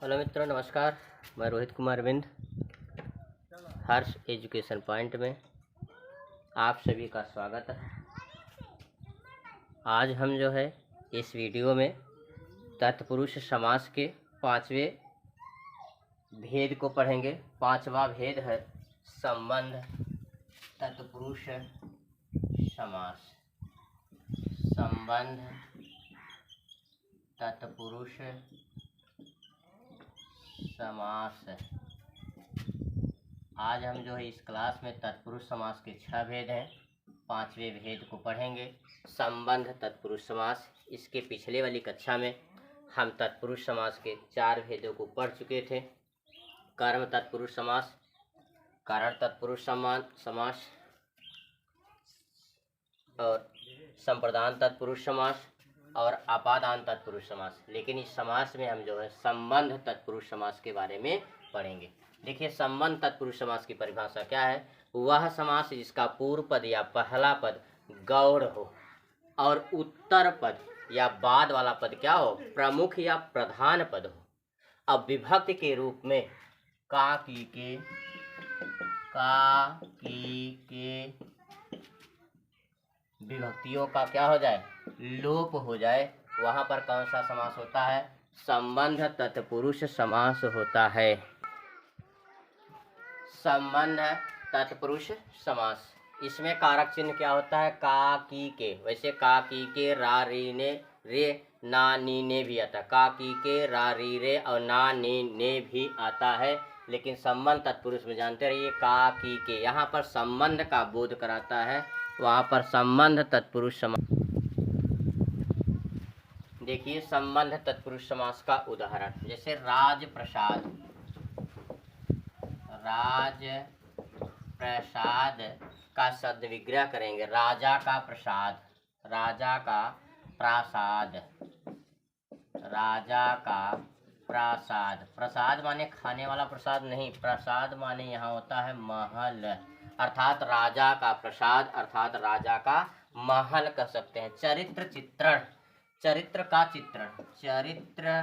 Hello मित्रों, नमस्कार। मैं रोहित कुमार बिंद, हर्ष एजुकेशन पॉइंट में आप सभी का स्वागत है। आज हम इस वीडियो में तत्पुरुष समास के 5वें भेद को पढ़ेंगे। 5वां भेद है संबंध तत्पुरुष समास। संबंध तत्पुरुष समास। आज हम इस क्लास में तत्पुरुष समास के 6 भेद हैं। 5वें भेद को पढ़ेंगे, संबंध तत्पुरुष समास। इसके पिछले वाली कक्षा में हम तत्पुरुष समास के 4 भेदों को पढ़ चुके थे। कर्म तत्पुरुष समास, कारण तत्पुरुष समास और संप्रदान तत्पुरुष समास और अपादान तत्पुरुष समास। लेकिन इस समास में हम संबंध तत्पुरुष समास के बारे में पढ़ेंगे। देखिए, संबंध तत्पुरुष समास की परिभाषा क्या है। वह समास जिसका पूर्व पद या पहला पद गौड़ हो और उत्तर पद या बाद वाला पद क्या हो, प्रमुख या प्रधान पद हो। अब विभक्ति के रूप में का की के विभक्तियों का क्या हो जाए, लोप हो जाए, वहां पर कौन सा समास होता है, संबंध तत्पुरुष समास होता है। संबंध तत्पुरुष समास, इसमें कारक चिन्ह क्या होता है, का की के। वैसे का की के रा री ने रे ना नी ने भी आता है, का की के रा री रे और ना नी ने भी आता है। लेकिन संबंध तत्पुरुष में जानते रहिए का की के, यहाँ पर संबंध का बोध कराता है, वहाँ पर संबंध तत्पुरुष समास। देखिए, संबंध तत्पुरुष समास का उदाहरण, जैसे राज प्रसाद। राज प्रसाद का शब्द विग्रह करेंगे, राजा का प्रसाद, राजा का प्रासाद, राजा का प्रसाद। प्रसाद माने खाने वाला प्रसाद नहीं, प्रसाद माने यहाँ होता है महल, अर्थात राजा का प्रसाद अर्थात राजा का महल कह सकते हैं। चरित्र चित्रण, चरित्र का चित्रण, चरित्र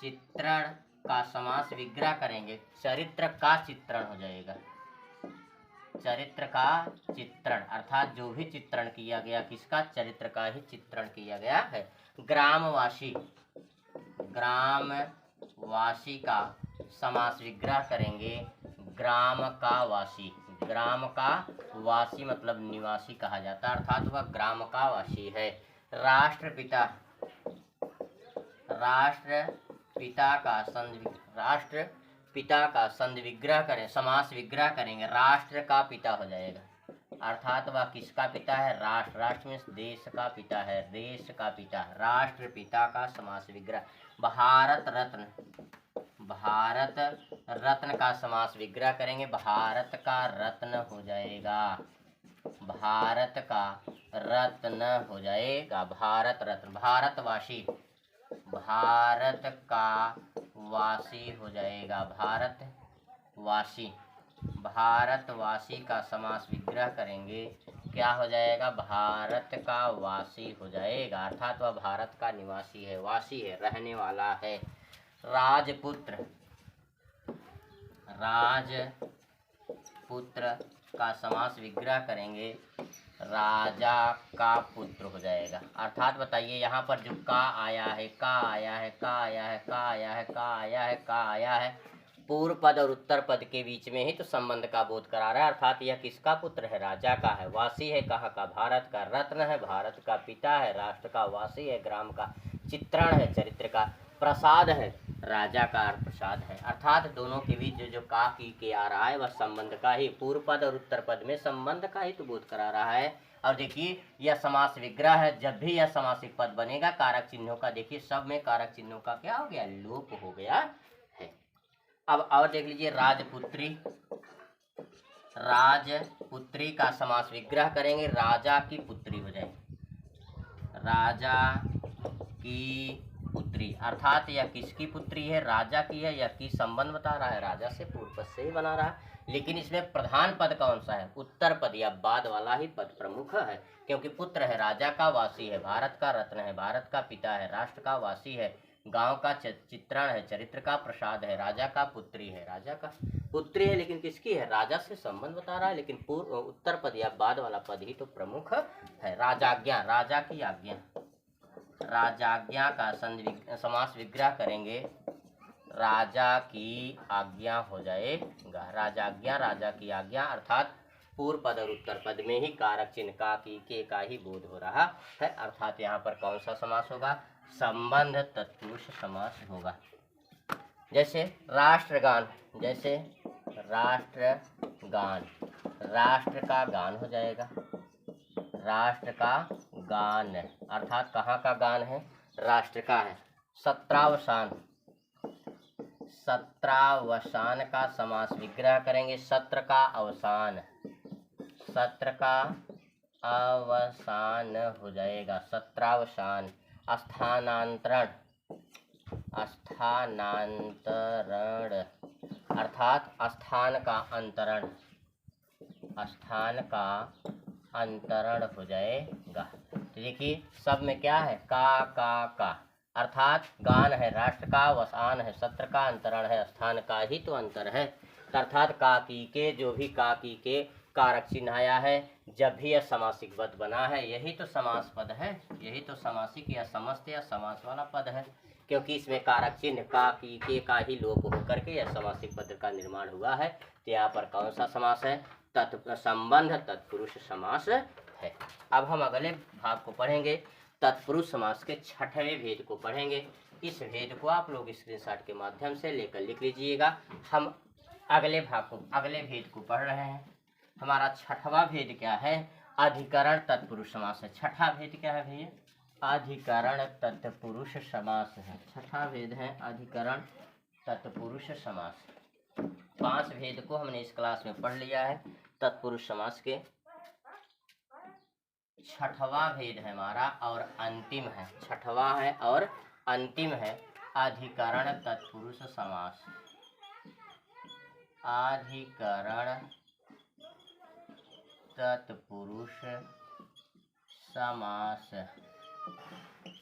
चित्रण का समास विग्रह करेंगे, चरित्र का चित्रण हो जाएगा। चरित्र का चित्रण अर्थात जो भी चित्रण किया गया, किसका, चरित्र का ही चित्रण किया गया है। ग्रामवासी, ग्रामवासी का समास विग्रह करेंगे, ग्राम का वासी। ग्राम का वासी मतलब निवासी कहा जाता है, अर्थात वह ग्राम का वासी है। राष्ट्रपिता, राष्ट्रपिता का संधि विग्रह करें, समास विग्रह करेंगे, राष्ट्र का पिता हो जाएगा, अर्थात वह किसका पिता है, राष्ट्र। राष्ट्र में देश का पिता है, देश का पिता। राष्ट्रपिता का समास विग्रह। भारत रत्न, भारत रत्न का समास विग्रह करेंगे, भारत का रत्न हो जाएगा, भारत का रत्न हो जाएगा, भारत रत्न। भारतवासी, भारत का वासी हो जाएगा, भारतवासी। भारतवासी का समास विग्रह करेंगे, क्या हो जाएगा, भारत का वासी हो जाएगा, अर्थात वह भारत का निवासी है, वासी है, रहने वाला है। राजपुत्र, राजपुत्र का समास विग्रह करेंगे, राजा का पुत्र हो जाएगा, अर्थात बताइए यहाँ पर जो का आया है, का आया है, का आया है, का आया है, का आया है, का आया है, पूर्व पद और उत्तर पद के बीच में ही तो संबंध का बोध करा रहा है, अर्थात यह किसका पुत्र है, राजा का है, वासी है, कहाँ का, भारत का, रत्न है, भारत का पिता है, राष्ट्र का वासी है, ग्राम का चित्रण है, चरित्र का, प्रसाद है, राजा का प्रसाद है, अर्थात दोनों के बीच जो का की के आ रहा है वह संबंध का ही, पूर्व पद और उत्तर पद में संबंध का ही तो बोध करा रहा है। और देखिए, यह समास विग्रह है, जब भी यह समासिक पद बनेगा कारक चिन्हों का, देखिए सब में कारक चिन्हों का क्या हो गया, लोप हो गया है। अब और देख लीजिए, राजपुत्री, राजपुत्री का समास विग्रह करेंगे, राजा की पुत्री हो जाएगी, राजा की पुत्री, अर्थात यह किसकी पुत्री है, राजा की है, यह की संबंध बता रहा है, राजा से पूर्व पद से ही बना रहा है। लेकिन इसमें प्रधान पद कौन सा है, उत्तर पद या बाद वाला ही पद प्रमुख है, क्योंकि पुत्र है, राजा का वासी है, भारत का रत्न है, भारत का पिता है, राष्ट्र का वासी है, गांव का चित्रण है, चरित्र का प्रसाद है, राजा का पुत्री है, राजा का पुत्री है लेकिन किसकी है, राजा से संबंध बता रहा है, लेकिन पूर्व उत्तर पद या बाद वाला पद ही तो प्रमुख है। राजाज्ञा, राजा की आज्ञा, राजाज्ञा का समास विग्रह करेंगे, राजा की आज्ञा हो जाएगा। राजाज्ञा, राजा की आज्ञा, अर्थात पूर्व पद और उत्तर पद में ही कारक चिन्ह का की के का ही बोध हो रहा है, अर्थात यहाँ पर कौन सा समास होगा, संबंध तत्पुरुष समास होगा। जैसे राष्ट्रगान, जैसे राष्ट्रगान, राष्ट्र का गान हो जाएगा, राष्ट्र का गान, अर्थात कहाँ का गान है, राष्ट्र का है। सत्रावसान, सत्रावसान का समास विग्रह करेंगे, सत्र का अवसान, सत्र का अवसान हो जाएगा, सत्रावसान। स्थानांतरण, स्थानांतरण, अर्थात स्थान का अंतरण, स्थान का अंतरण हो जाएगा। तो देखिए सब में क्या है, का, अर्थात गान है, राष्ट्र का वसान है, सत्र का अंतरण है, स्थान का ही तो अंतर है, अर्थात का की के, जो भी का की के कारक चिन्ह आया है, जब भी यह समासिक पद बना है, यही तो समास पद है, यही तो समासिक या समस्त या समास वाला पद है, क्योंकि इसमें कारक चिन्ह का की के का ही लोप होकर के यह समासिक पद का निर्माण हुआ है। तो यहाँ पर कौन सा समास है, संबंध तत्पुरुष समास है। अब हम अगले भाग को पढ़ेंगे, तत्पुरुष समास के छठवें भेद को पढ़ेंगे। इस भेद को आप लोग स्क्रीनशॉट के माध्यम से लेकर लिख लीजिएगा। हम अगले भाग को, अगले भेद को पढ़ रहे हैं। हमारा छठवां भेद क्या है, अधिकरण तत्पुरुष समास है। छठा भेद क्या है भैया, अधिकरण तत्पुरुष समास है। छठा भेद है अधिकरण तत्पुरुष समास। 5 भेद को हमने इस क्लास में पढ़ लिया है। तत्पुरुष समास के छठवां भेद है हमारा और अंतिम है, छठवां है और अंतिम है अधिकरण तत्पुरुष समास। अधिकरण तत्पुरुष समास,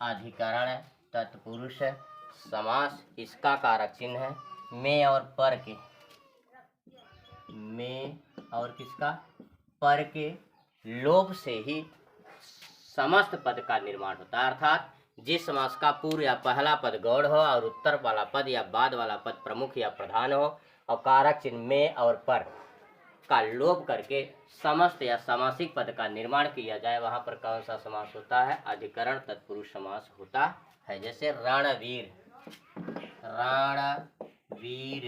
अधिकरण तत्पुरुष समास, इसका कारक चिन्ह है में और पर के, में और किसका, पर के लोप से ही समस्त पद का निर्माण होता है, अर्थात जिस समास का पूर्व या पहला पद गौड़ हो और उत्तर वाला पद या बाद वाला पद प्रमुख या प्रधान हो और कारक चिन्ह में और पर का लोप करके समस्त या समासिक पद का निर्माण किया जाए, वहां पर कौन सा समास होता है, अधिकरण तत्पुरुष समास होता है। जैसे रणवीर, रणवीर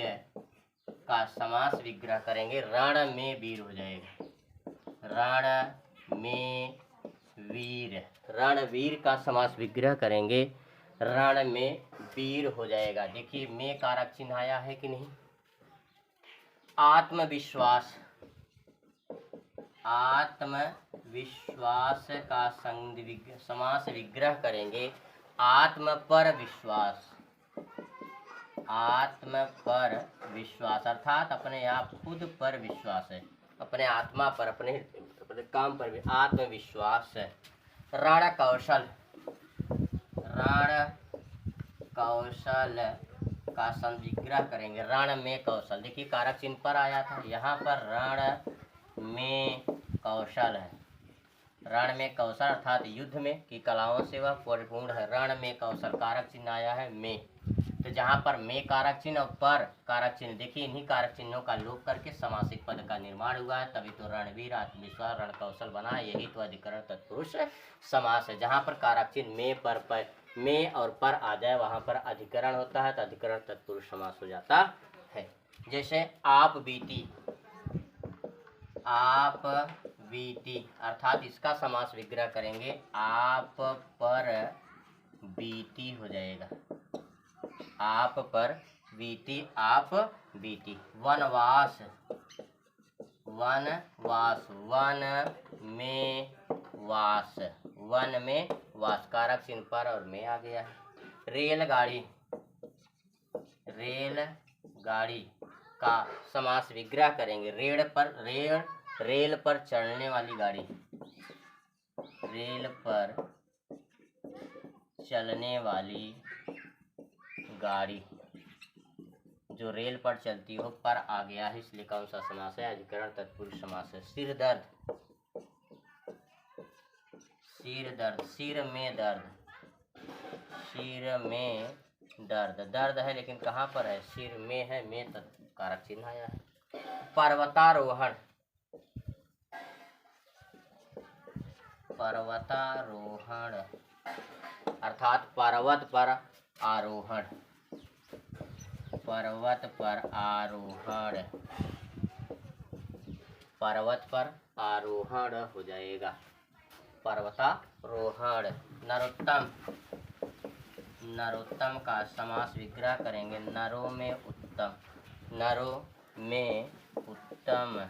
का समास विग्रह करेंगे, रण में वीर हो जाएगा, रण में वीर, रणवीर का समास विग्रह करेंगे, रण में वीर हो जाएगा। देखिए में कारक चिन्ह आया है कि नहीं। आत्मविश्वास, आत्मविश्वास का समास विग्रह करेंगे, आत्म पर विश्वास, आत्म पर विश्वास, अर्थात अपने आप खुद पर विश्वास है, अपने आत्मा पर, अपने काम पर भी आत्मविश्वास है। रण कौशल, रण कौशल का संविग्रह करेंगे, रण में कौशल। देखिए कारक चिन्ह पर आया था, यहाँ पर रण में कौशल है, रण में कौशल अर्थात युद्ध में की कलाओं से वह परिपूर्ण है। रण में कौशल कारक चिन्ह आया है में, तो जहाँ पर में कारक चिन्ह और पर कारक चिन्ह, देखिए इन्हीं कारक चिन्हों का लोप करके समासिक पद का निर्माण हुआ है, तभी तो रणवीर, आत्मविश्वास, रण कौशल बना है। यही तो अधिकरण तत्पुरुष समास है। जहाँ पर कारक चिन्ह में पर में और पर आ जाए वहाँ पर अधिकरण होता है, तो अधिकरण तत्पुरुष समास हो जाता है। जैसे आप बीती, आप बीती, अर्थात इसका समास विग्रह करेंगे, आप पर बीती हो जाएगा, आप पर बीती, आप बीती। वनवास, वनवास, वन में वास, वन में वास, कारक चिन्ह पर और में आ गया है। रेलगाड़ी, रेलगाड़ी का समास विग्रह करेंगे, रेल पर चढ़ने वाली गाड़ी, रेल पर चलने वाली गाड़ी जो रेल पर चलती हो पर आ गया है, इसलिए कौन सा समास है? अधिकरण तत्पुरुष समास है। सिर दर्द, सिर दर्द, सिर में दर्द, सिर में दर्द, दर्द है लेकिन कहाँ पर है? सिर में है, में कारक चिन्ह आया है। पर्वतारोहण, पर्वतारोहण अर्थात पर्वत पर आरोहण, पर्वत पर आरोहण, पर्वत पर आरोहण हो जाएगा पर्वतारोहण। नरोत्तम, नरोत्तम का समास विग्रह करेंगे नरों में उत्तम, नरों में उत्तम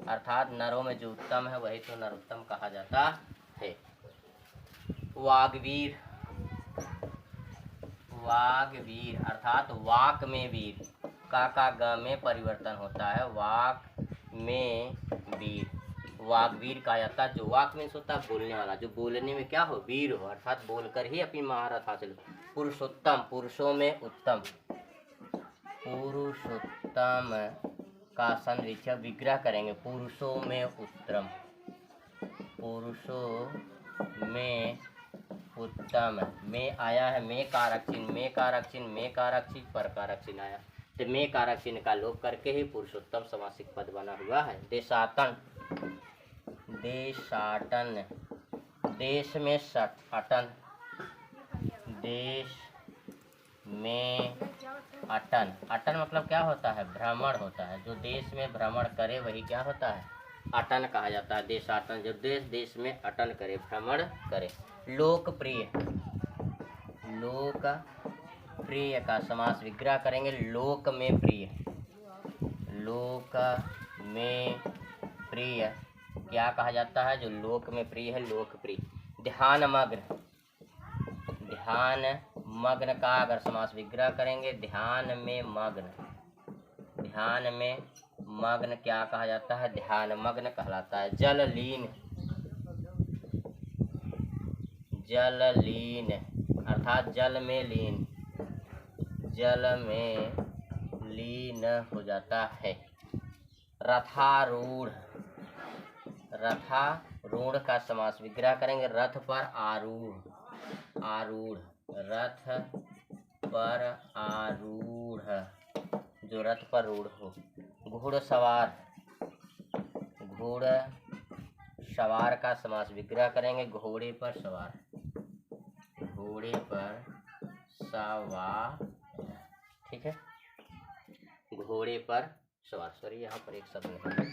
अर्थात नरों में जो उत्तम है वही तो नरोत्तम कहा जाता है। वाग्वीर, वाग्वीर अर्थात वाक में वीर, का ग में परिवर्तन होता है, वाक में वीर, वाग्वीर कहा जाता है। जो वाक में होता है बोलने वाला, जो बोलने में क्या हो? वीर हो, अर्थात बोलकर ही अपनी महारत हासिल। पुरुषोत्तम, पुरुषों में उत्तम, पुरुषोत्तम का संविग्रह विग्रह करेंगे पुरुषों में उत्तम, पुरुषों में उत्तम। में आया है, में कारक चिन्ह, में कारक चिन्ह, में कारक चिन्ह, पर कारक चिन्ह आया, तो में कारक चिन्ह का लोप करके ही पुरुषोत्तम समासिक पद बना हुआ है। देशाटन, देशाटन, देश में अटन, देश में अटन, अटन मतलब क्या होता है? भ्रमण होता है। जो देश में भ्रमण करे वही क्या होता है? अटन कहा जाता है। देशाटन, जो देश में अटन करे, भ्रमण करे। लोकप्रिय, लोकप्रिय का समास विग्रह करेंगे लोक में प्रिय, लोक में प्रिय क्या कहा जाता है? जो लोक में प्रिय है, लोकप्रिय। ध्यान मग्न, ध्यान मग्न का अगर समास विग्रह करेंगे ध्यान में मग्न, ध्यान में मग्न क्या कहा जाता है? ध्यान मग्न कहलाता है। जल लीन, जल लीन अर्थात जल में लीन, जल में लीन हो जाता है। रथारूढ़, रथारूढ़ का समास विग्रह करेंगे रथ पर आरूढ़, आरूढ़, रथ पर आरूढ़, जो रथ पर रूढ़ हो। घुड़सवार, घुड़सवार का समास विग्रह करेंगे घोड़े पर सवार, घोड़े पर सवार, ठीक है, घोड़े पर सवार, सॉरी यहाँ पर एक शब्द नहीं है,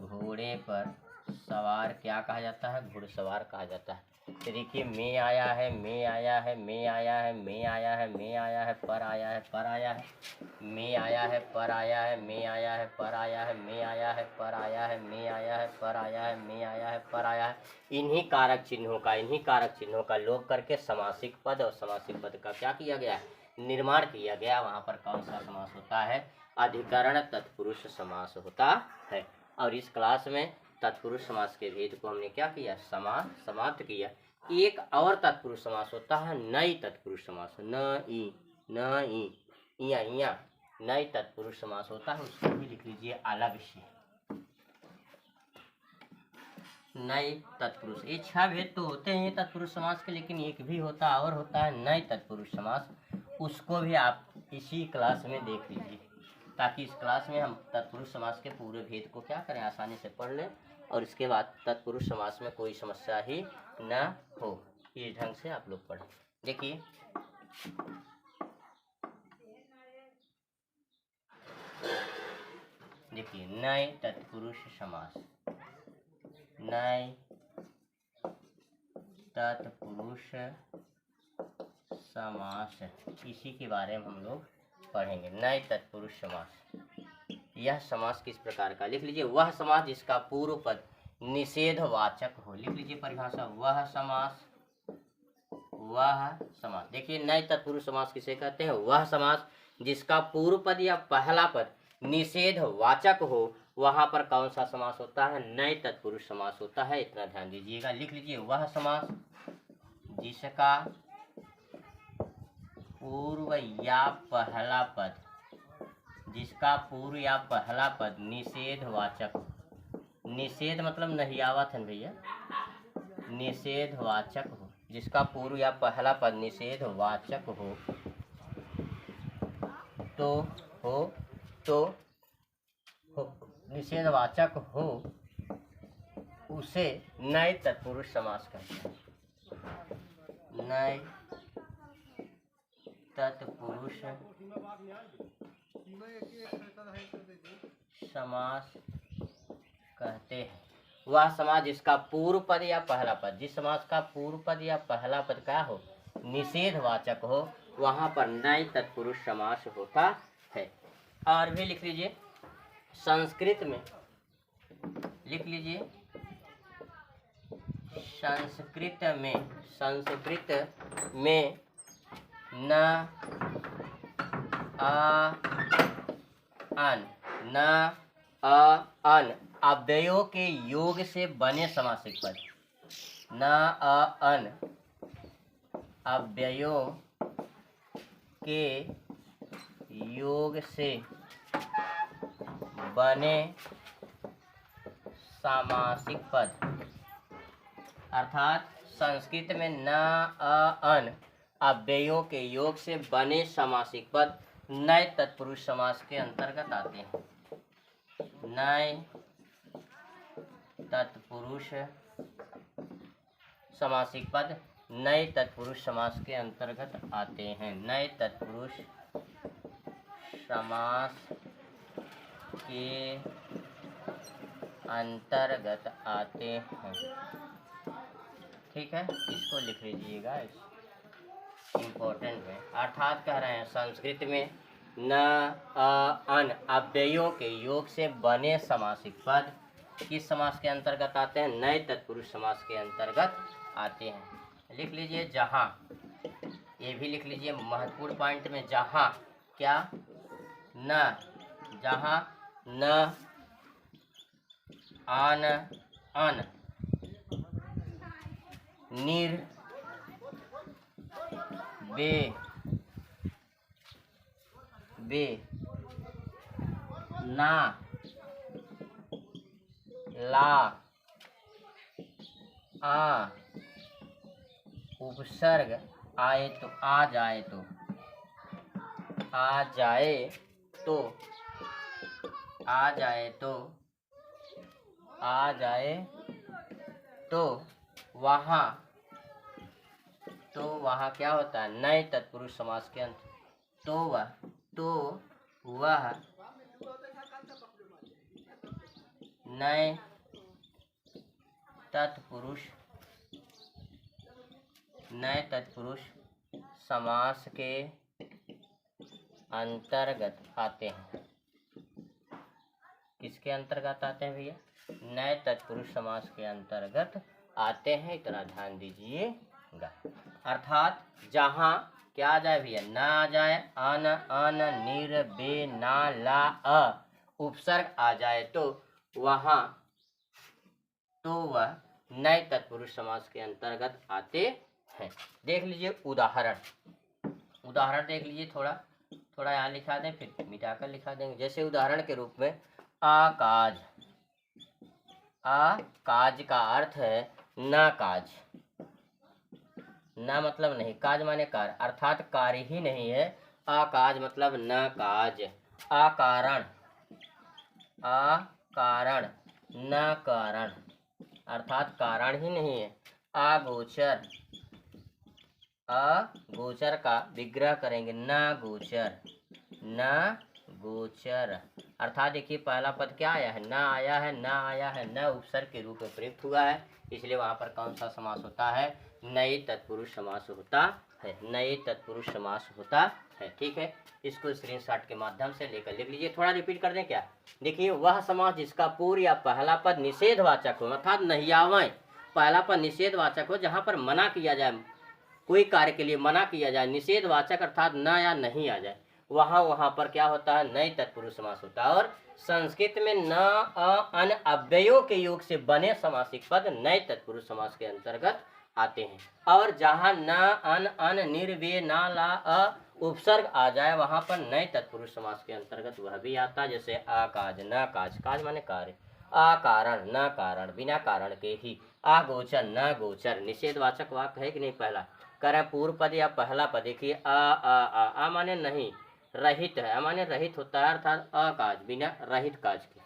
घोड़े पर सवार क्या कहा जाता है? घुड़सवार कहा जाता है। तो देखिए में आया है, में आया है, में आया है, में आया है, में आया है, पर आया है, पर आया है, में आया है, पर आया है, में आया है, पर आया है, में आया है, पर आया है, में आया है, पर आया है, में आया है, पर आया है। इन्हीं कारक चिन्हों का लोप करके समासिक पद और समासिक पद का क्या किया गया? निर्माण किया गया। वहाँ पर कौन सा समास होता है? अधिकरण तत्पुरुष समास होता है। और इस क्लास में तत्पुरुष समास के भेद को हमने क्या किया? समाप्त किया। एक और तत्पुरुष समास होता है नई तत्पुरुष समास, न ई, न ई, इया इया, नई तत्पुरुष समास होता है, उसको भी लिख लीजिए अलग से। नई तत्पुरुष, ये 6 भेद तो होते हैं तत्पुरुष समास के, लेकिन एक भी होता है नई तत्पुरुष समास, उसको भी आप इसी क्लास में देख लीजिए, ताकि इस क्लास में हम तत्पुरुष समास के पूरे भेद को क्या करें? आसानी से पढ़ लें और इसके बाद तत्पुरुष समास में कोई समस्या ही न हो। इस ढंग से आप लोग पढ़ें। देखिए नए तत्पुरुष समास, नए तत्पुरुष समास, इसी के बारे में हम लोग पढ़ेंगे। नए तत्पुरुष समास, यह समास किस प्रकार का? लिख लीजिए वह समास जिसका पूर्व पद निषेधवाचक हो। लिख लीजिए परिभाषा, वह समास, वह समास। देखिए नए तत्पुरुष समास किसे कहते हैं? वह समास जिसका पूर्व पद या पहला पद निषेधवाचक हो, वहां पर कौन सा समास होता है? नए तत्पुरुष समास होता है। इतना ध्यान दीजिएगा। लिख लीजिए वह समास जिसका पूर्व या पहला पद, जिसका पूर्व या पहला पद निषेधवाचक हो। निषेध मतलब नहीं आवत है भैया, निषेधवाचक हो, जिसका पूर्व या पहला पद निषेधवाचक हो तो निषेधवाचक हो उसे नए तत्पुरुष समास कहते हैं। नए तत्पुरुष समास कहते हैं वह समास जिसका पूर्व पद या पहला पद, जिस समास का पूर्व पद या पहला पद क्या हो, निषेधवाचक हो, वहां पर नए तत्पुरुष समास होता है। और भी लिख लीजिए, संस्कृत में लिख लीजिए, संस्कृत में न आ अन अव्ययों के योग से बने समासिक पद, न अन अव्ययों के योग से बने सामासिक पद, अर्थात संस्कृत में न अन अव्ययों के योग से बने समासिक पद नए तत्पुरुष समास के अंतर्गत आते हैं। नए तत्पुरुष समासिक पद नए तत्पुरुष समास के अंतर्गत आते हैं। नए तत्पुरुष समास के अंतर्गत आते हैं। ठीक है, इसको लिख लीजिएगा, इम्पोर्टेंट है। अर्थात कह रहे हैं संस्कृत में न अन अव्ययों के योग से बने समासिक पद किस समास के अंतर्गत आते हैं, नए तत्पुरुष समास के अंतर्गत आते हैं। लिख लीजिए जहाँ, ये भी लिख लीजिए महत्वपूर्ण पॉइंट में, जहाँ क्या न, जहाँ न आन अन निर बे ना ला आ उपसर्ग आए तो आ जाए तो वहाँ क्या होता है, नए तत्पुरुष समास के अंत वह नए तत्पुरुष समास के अंतर्गत आते हैं। किसके अंतर्गत आते हैं भैया, नए तत्पुरुष समास के अंतर्गत आते हैं, इतना ध्यान दीजिएगा। अर्थात जहाँ क्या आ जाए भैया, ना आ जाए, अन अन निर बे ना ला अ उपसर्ग आ जाए तो वहाँ वह नए तत्पुरुष समास के अंतर्गत आते हैं। देख लीजिए उदाहरण देख लीजिए, थोड़ा यहाँ लिखा दें फिर मिटाकर लिखा देंगे। जैसे उदाहरण के रूप में आकाज का अर्थ है न काज, न मतलब नहीं, काज माने कार्य, अर्थात कार्य ही नहीं है। आकाज मतलब न काज। अकारण न कारण, अर्थात कारण ही नहीं है। अगोचर का विग्रह करेंगे न गोचर, अर्थात देखिए पहला पद क्या आया है, न आया है, न उपसर्ग के रूप में प्रयुक्त हुआ है, इसलिए वहाँ पर कौन सा समास होता है, नए तत्पुरुष समास होता है, नए तत्पुरुष समास होता है। ठीक है, इसको स्क्रीनशॉट के माध्यम से लेकर लिख लीजिए। थोड़ा रिपीट कर दें क्या, देखिए वह समास जिसका पूर्व या पहला पद निषेधवाचक हो, अर्थात नहीं आवें, पहला पद निषेधवाचक हो, जहाँ पर मना किया जाए, कोई कार्य के लिए मना किया जाए, निषेधवाचक अर्थात न या नहीं आ जाए, वहाँ पर क्या होता है, नए तत्पुरुष समास होता है। और संस्कृत में न अन अव्ययों के योग से बने समासिक पद नए तत्पुरुष समास के अंतर्गत आते हैं। और जहाँ न अन निर वे ना ला अ उपसर्ग आ जाए वहां पर नए तत्पुरुष समास के अंतर्गत वह भी आता है। जैसे अकाज न काज, काज माने कार्य, अकारण न कारण, बिना कारण के ही, अगोचर न गोचर, निषेधवाचक वाक्य है कि नहीं पहला, करें पूर्व पद या पहला पद। देखिए आ माने नहीं, रहित है, माने रहित होता है, अर्थात अकाज बिना रहित काज के,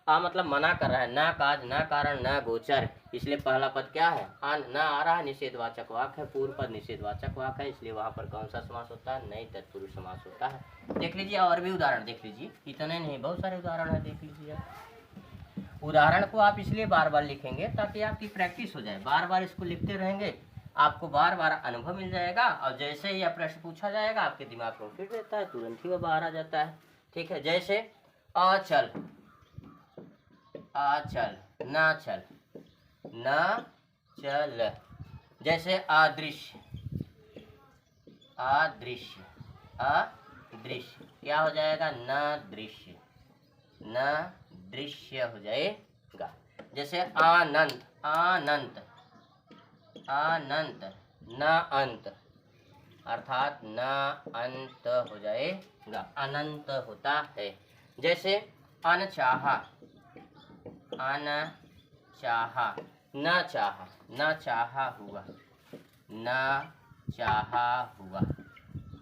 मतलब मना कर रहा है, ना काज न कारण न गोचर, इसलिए पहला पद क्या है, न आ रहा है, निषेधवाचक वाक्य है, पूर्व पद निषेधवाचक वाक्य है, इसलिए वहां पर कौन सा समास होता है, नई तत्पुरुष समास होता है। देख लीजिए और भी उदाहरण देख लीजिए, इतने नहीं बहुत सारे उदाहरण है, देख लीजिए। उदाहरण को आप इसलिए बार बार लिखेंगे ताकि आपकी प्रैक्टिस हो जाए, बार बार इसको लिखते रहेंगे, आपको बार बार अनुभव मिल जाएगा, और जैसे ही यह प्रश्न पूछा जाएगा आपके दिमाग में फिट रहता है, तुरंत ही वह बाहर आ जाता है। ठीक है, जैसे अचल, अचल, न चल, न चल। जैसे अदृश्य, अदृश्य, अदृश्य, क्या हो जाएगा, न दृश्य, न दृश्य हो जाएगा। जैसे अनंत, अनंत, अनंत, न अंत, अर्थात न अंत हो जाएगा, अनंत होता है। जैसे अनचाहा, अनचाहा, न चाहा, न चाहा हुआ, न चाहा हुआ।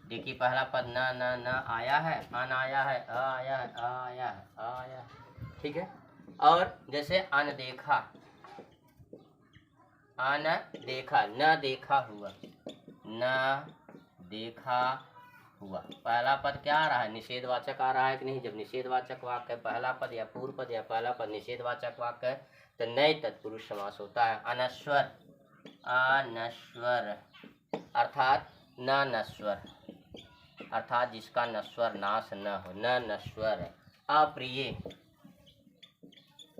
देखिए पहला पद न आया है, अन आया है, अ आया है, अ आया है, अ आया है। ठीक है, और जैसे अनदेखा, अनदेखा, न देखा हुआ, न देखा हुआ। पहला पद क्या आ रहा है, निषेधवाचक आ रहा है कि नहीं। जब निषेधवाचक वाक्य है, पहला पद या पूर्व पद या पहला पद निषेधवाचक वाक्य है, तो नए तत्पुरुष समास होता है। अनश्वर, अनश्वर, अर्थात न नश्वर, अर्थात जिसका नश्वर नाश न हो, न नश्वर। अप्रिय,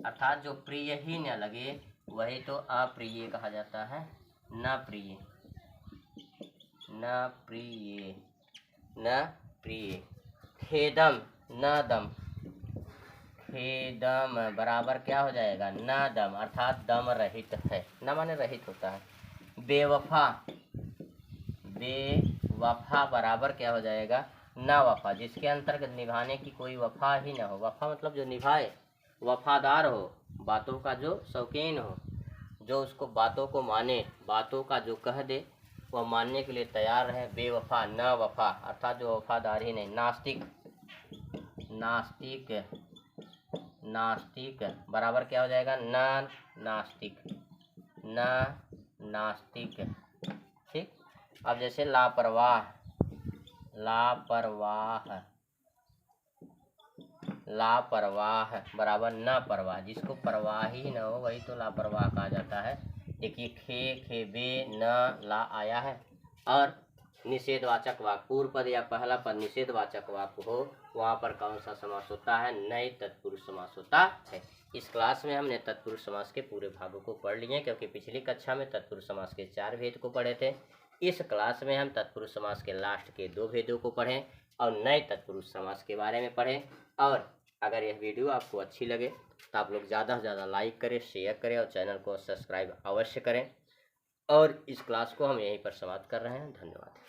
अर्थात जो प्रिय ही न लगे वही तो अप्रिय कहा जाता है, न प्रिय, न प्रिय, न प्रिय। खेदम, न दम, खेदम बराबर क्या हो जाएगा, न दम, अर्थात दम रहित है, न माने रहित होता है। बेवफा, बेवफा बराबर क्या हो जाएगा, न वफा, जिसके अंतर्गत निभाने की कोई वफा ही न हो। वफा मतलब जो निभाए, वफादार हो, बातों का जो शौकीन हो, जो उसको बातों को माने, बातों का जो कह दे वह मानने के लिए तैयार है। बेवफा, न वफा, अर्थात जो वफादार ही नहीं। नास्तिक, नास्तिक, नास्तिक बराबर क्या हो जाएगा, न नास्तिक, न नास्तिक। ठीक, अब जैसे लापरवाह, लापरवाह, लापरवाह बराबर न परवाह, जिसको परवाह ही न हो वही तो लापरवाह कहा जाता है। देखिए खे, खेबे, न, ला आया है, और निषेधवाचक वाक्य पूर्व पद या पहला पद निषेधवाचक वाक्य हो, वहाँ पर कौन सा समास होता है, नए तत्पुरुष समास होता है। इस क्लास में हमने तत्पुरुष समास के पूरे भागों को पढ़ लिए, क्योंकि पिछली कक्षा में तत्पुरुष समास के 4 भेद को पढ़े थे। इस क्लास में हम तत्पुरुष समास के लास्ट के 2 भेदों को पढ़ें और नए तत्पुरुष समास के बारे में पढ़ें। और अगर यह वीडियो आपको अच्छी लगे तो आप लोग ज़्यादा से ज़्यादा लाइक करें, शेयर करें और चैनल को सब्सक्राइब अवश्य करें। और इस क्लास को हम यहीं पर समाप्त कर रहे हैं। धन्यवाद।